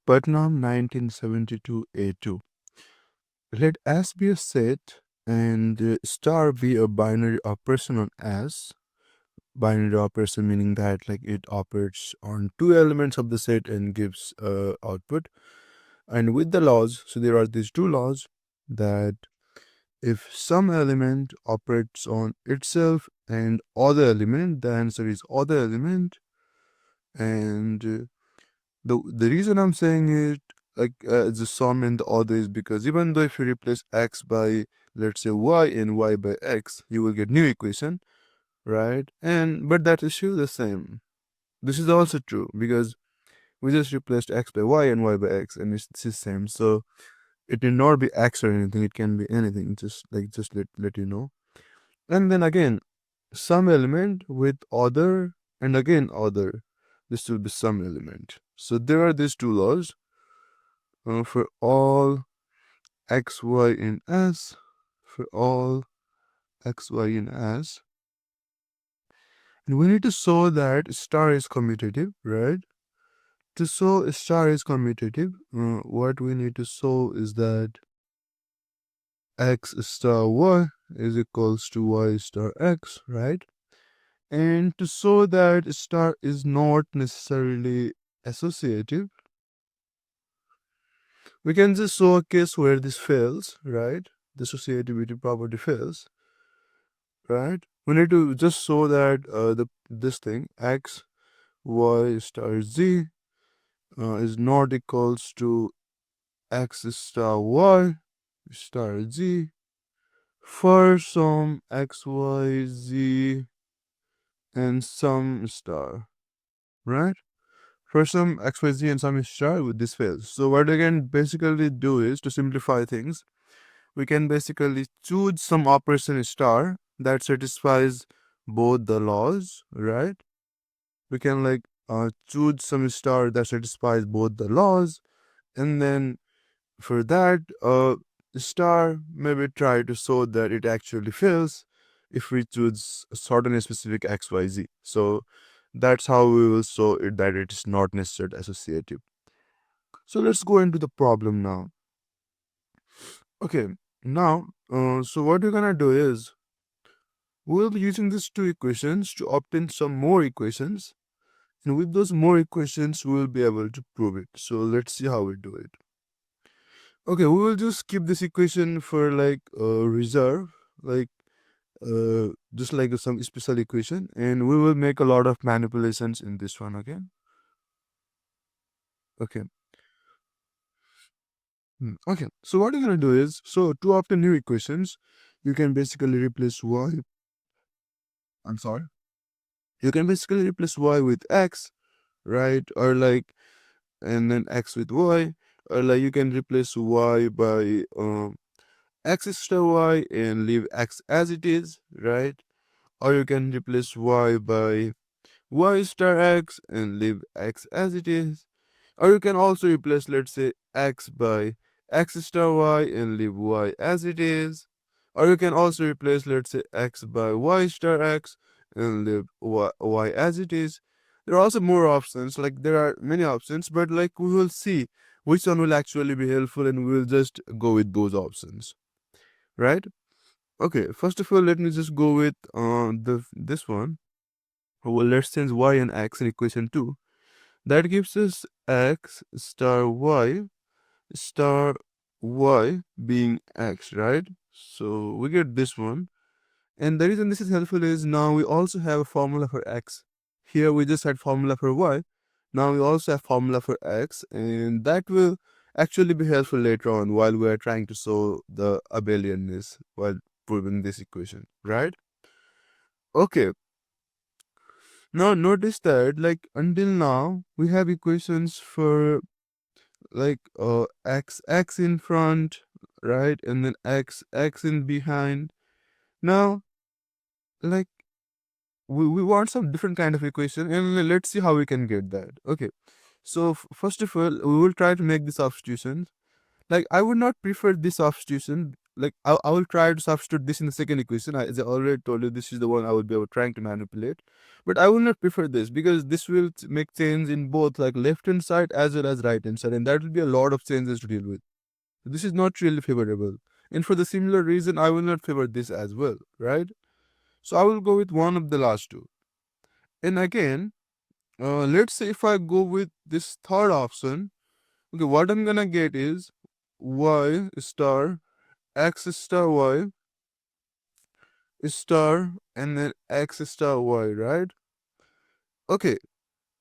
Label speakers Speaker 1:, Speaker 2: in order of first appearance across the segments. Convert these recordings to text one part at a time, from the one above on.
Speaker 1: Putnam 1972 A2. Let S be a set and star be a binary operation on S. Binary operation meaning that like it operates on two elements of the set and gives output. And with the laws, so there are these two laws that if some element operates on itself and other element, the answer is other element. And the reason I'm saying it like the sum and the other is because even though if you replace x by let's say y and y by x, you will get new equation, right? And but that is still the same. This is also true because we just replaced x by y and y by x, and it's the same. So it need not be x or anything; it can be anything. Just let you know. And then again, some element with other and again other. This will be some element. So there are these two laws for all x, y in S, for all x, y in S. And we need to show that star is commutative, right? To show star is commutative, what we need to show is that x star y is equals to y star x, right? And to show that star is not necessarily associative, we can just show a case where this fails, right? The associativity property fails, right? We need to just show that this thing x y star z is not equals to x star y star z for some x y z and some star, right? For some x y z and some star, with this fails. So what we can basically do is, to simplify things, we can basically choose some operation star that satisfies both the laws, right? We can like choose some star that satisfies both the laws, and then for that star maybe try to show that it actually fails if we choose a certain specific xyz. So that's how we will show it that it is not necessarily associative. So let's go into the problem now. Okay, now so what we're gonna do is we'll be using these two equations to obtain some more equations, and with those more equations we'll be able to prove it. So let's see how we do it. Okay, we will just keep this equation for like reserve, like just like some special equation, and we will make a lot of manipulations in this one. Okay. Okay, so what you're gonna do is, so to obtain new equations, you can basically replace y. I'm sorry. You can basically replace y with x, right? Or like, and then x with y, or like you can replace y by x star y and leave x as it is, right? Or you can replace y by y star x and leave x as it is. Or you can also replace, let's say, x by x star y and leave y as it is. Or you can also replace, let's say, x by y star x and leave y as it is. There are also more options, like there are many options, but like we will see which one will actually be helpful and we will just go with those options, right? Okay, first of all, let me just go with this one. Well, let's change y and x in equation 2. That gives us x star y being x, right? So we get this one. And the reason this is helpful is now we also have a formula for x. Here we just had formula for y. Now we also have formula for x, and that will actually be helpful later on while we are trying to show the abelianness while proving this equation, right? Okay. Now notice that like until now we have equations for like x in front, right, and then x in behind. Now like we want some different kind of equation, and let's see how we can get that. Okay, so first of all we will try to make this substitution. Like I would not prefer this substitution like I will try to substitute this in the second equation. As I already told you, this is the one I will be trying to manipulate. But I will not prefer this because this will make change in both like left hand side as well as right hand side, and that will be a lot of changes to deal with. This is not really favorable. And for the similar reason, I will not favor this as well, right? So I will go with one of the last two. And again, let's say if I go with this third option, okay, what I'm gonna get is y star x star y star and then x star y, right? Okay,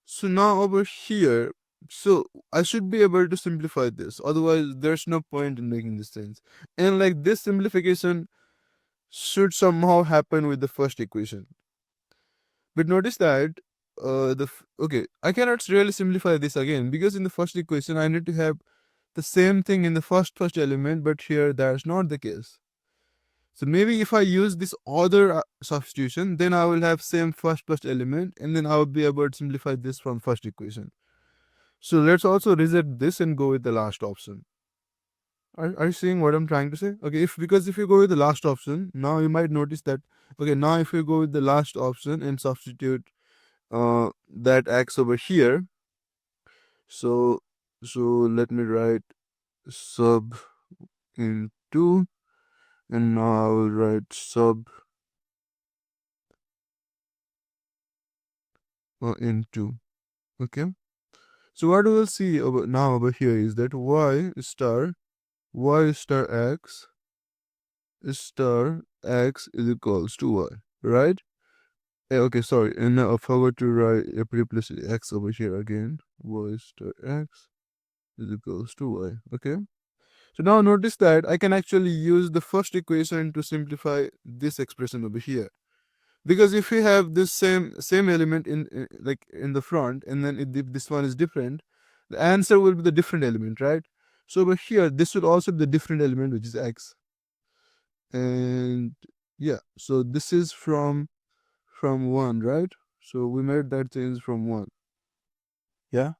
Speaker 1: so now over here, so I should be able to simplify this. Otherwise, there's no point in making this sense. And like this simplification should somehow happen with the first equation. But notice that okay, I cannot really simplify this again because in the first equation I need to have the same thing in the first element, but here that's not the case. So maybe if I use this other substitution, then I will have same first element, and then I will be able to simplify this from first equation. So let's also reject this and go with the last option. Are you seeing what I'm trying to say? Okay, because if you go with the last option, now you might notice that, okay, now if you go with the last option and substitute that x over here, so let me write sub in 2, and now I will write sub in 2. Okay, so what we will see over here is that y star x star x is equals to y, right? Okay, sorry, and now I forgot to replace x over here again. Y star x is equals to y. Okay, so now notice that I can actually use the first equation to simplify this expression over here. Because if we have this same element like in the front, and then if this one is different, the answer will be the different element, right? So over here, this will also be the different element, which is x. And yeah, so this is from 1, right? So we made that change from 1. Yeah.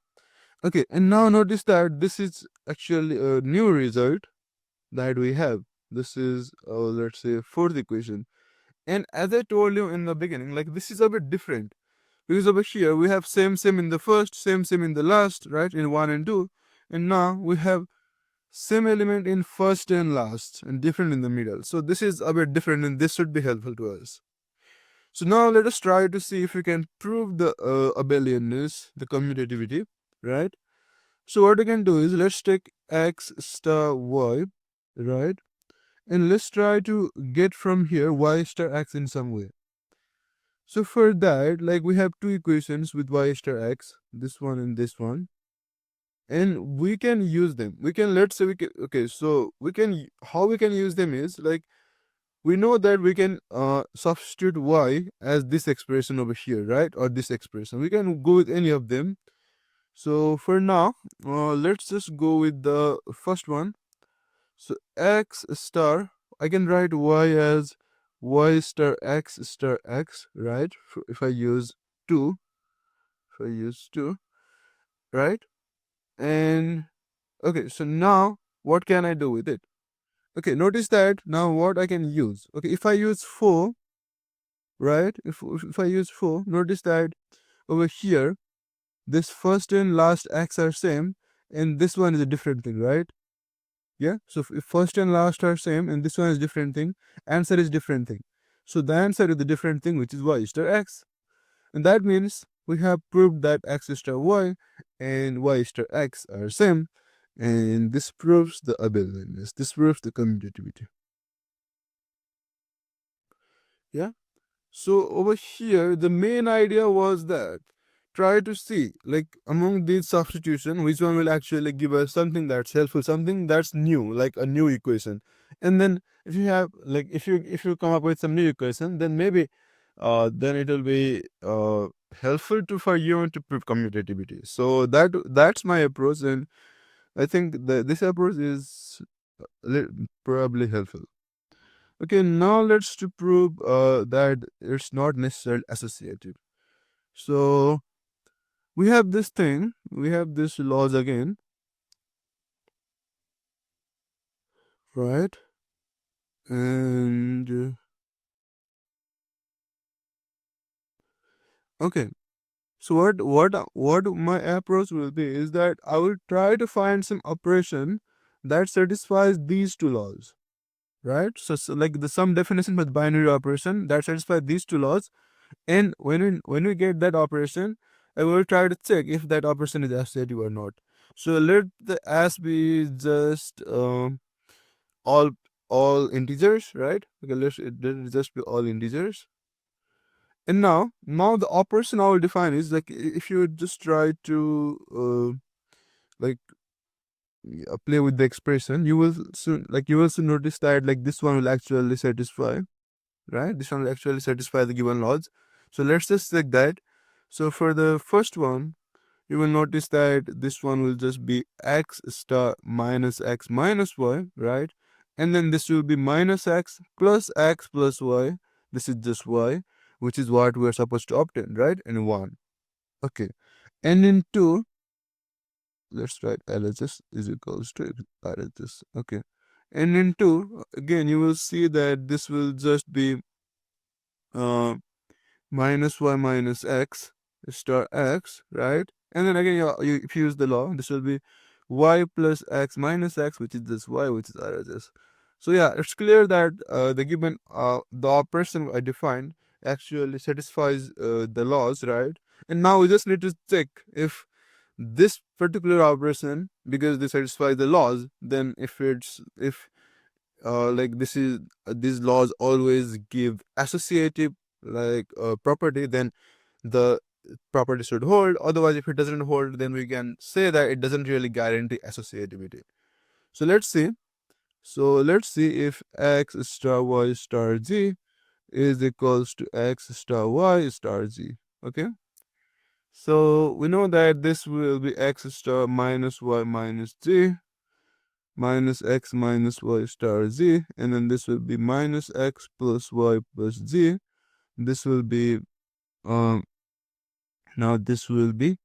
Speaker 1: Okay, and now notice that this is actually a new result that we have. This is, let's say, fourth equation. And as I told you in the beginning, like this is a bit different. Because over here we have same in the first, same in the last, right? In 1 and 2. And now we have same element in first and last and different in the middle. So this is a bit different and this should be helpful to us. So now let us try to see if we can prove the abelianness, the commutativity, right? So what we can do is let's take x star y, right? And let's try to get from here y star x in some way. So for that, like we have two equations with y star x, this one and this one, and we can use them. We can, let's say we can, okay, so we can, how we can use them is like, we know that we can substitute y as this expression over here, right? Or this expression. We can go with any of them. So for now, let's just go with the first one. So x star, I can write y as y star x, right? If I use 2, right? And okay, so now what can I do with it? Okay, notice that now what I can use. Okay, if I use 4, right? If I use 4, notice that over here, this first and last x are same, and this one is a different thing, right? Yeah, so if first and last are same and this one is different thing, answer is different thing. So the answer is the different thing, which is y star x. And that means we have proved that x star y and y star x are same. And this proves the abelianness. This proves the commutativity. Yeah. So over here, the main idea was that try to see, like among these substitution, which one will actually give us something that's helpful, something that's new, like a new equation. And then if you have, like, if you come up with some new equation, then maybe then it will be helpful for you to prove commutativity. So that's my approach, and I think this approach is probably helpful. Okay, now let's to prove that it's not necessarily associative. So we have this thing, we have this laws again, right? And okay, so what my approach will be is that I will try to find some operation that satisfies these two laws, right? So like the some definition with binary operation that satisfies these two laws, and when we get that operation, I will try to check if that operation is associative or not. So let the S be just all all integers, right? Okay, let it just be all integers. And now the operation I will define is like if you just try to like play with the expression, you will soon notice that like this one will actually satisfy, right? This one will actually satisfy the given laws. So let's just check that. So for the first one, you will notice that this one will just be x star minus x minus y, right? And then this will be minus x plus y. This is just y, which is what we are supposed to obtain, right? In 1. Okay. And in 2, let's write LHS is equals to RHS. Okay. And in 2, again, you will see that this will just be uh, minus y minus x star x, right? And then again, if you use the law, this will be y plus x minus x, which is this y, which is RHS. So yeah, it's clear that the given the operation I defined actually satisfies the laws, right? And now we just need to check if this particular operation, because they satisfy the laws, then if like this is these laws always give associative like property, then the property should hold. Otherwise, if it doesn't hold, then we can say that it doesn't really guarantee associativity. So let's see if x star y star z is equals to x star y star z. Okay, so we know that this will be x star minus y minus z minus x minus y star z, and then this will be minus x plus y plus z. This will be um now this will be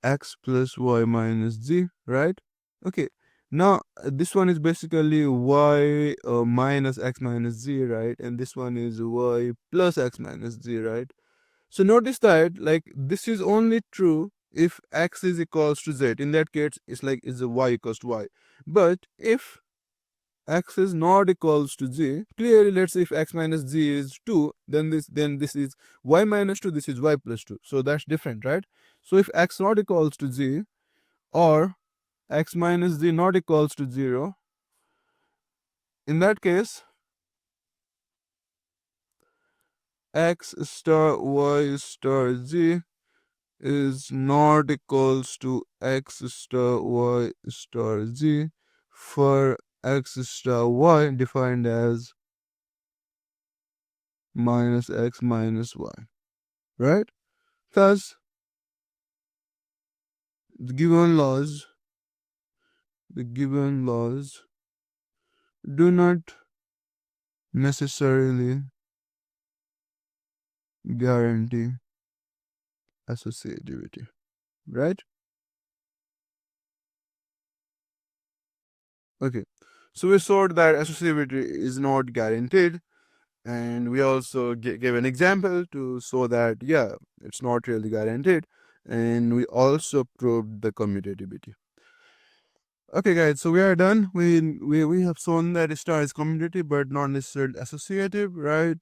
Speaker 1: x plus y minus z, right? Okay, now this one is basically y minus x minus z, right? And this one is y plus x minus z, right? So notice that like this is only true if x is equals to z. In that case, it's like it's a y equals to y. But if x is not equals to z, clearly let's say if x minus z is 2, then this is y minus 2, this is y plus 2. So that's different, right? So if x not equals to z, or x minus z not equals to 0, in that case x star y star z is not equals to x star y star z for x star y defined as minus x minus y, right? Thus, the given laws do not necessarily guarantee associativity, right? Okay, so we saw that associativity is not guaranteed, and we also gave an example to show that yeah, it's not really guaranteed, and we also proved the commutativity. Okay, guys, so we are done. We have shown that star is commutative but not necessarily associative, right?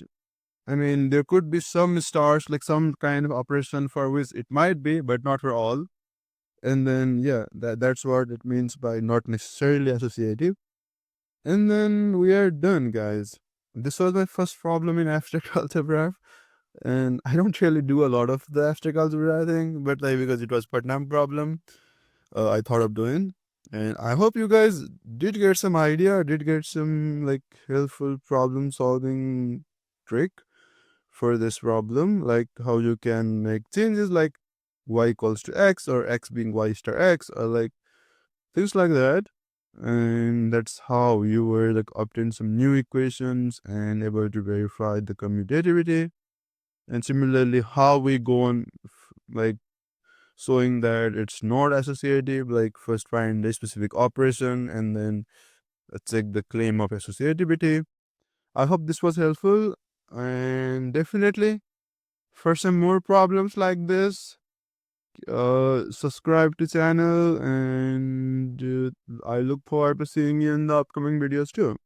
Speaker 1: I mean, there could be some stars, like some kind of operation for which it might be, but not for all. And then, yeah, that's what it means by not necessarily associative. And then we are done, guys. This was my first problem in abstract algebra. And I don't really do a lot of the abstract algebra thing, but like because it was Putnam problem, I thought of doing. And I hope you guys did get some idea, did get some like helpful problem solving trick for this problem, like how you can make changes like y equals to x or x being y star x or like things like that. And that's how you were like obtain some new equations and able to verify the commutativity. And similarly, how we go on like showing that it's not associative, like first find a specific operation and then check the claim of associativity. I hope this was helpful, and definitely for some more problems like this, subscribe to channel, and I look forward to seeing you in the upcoming videos too.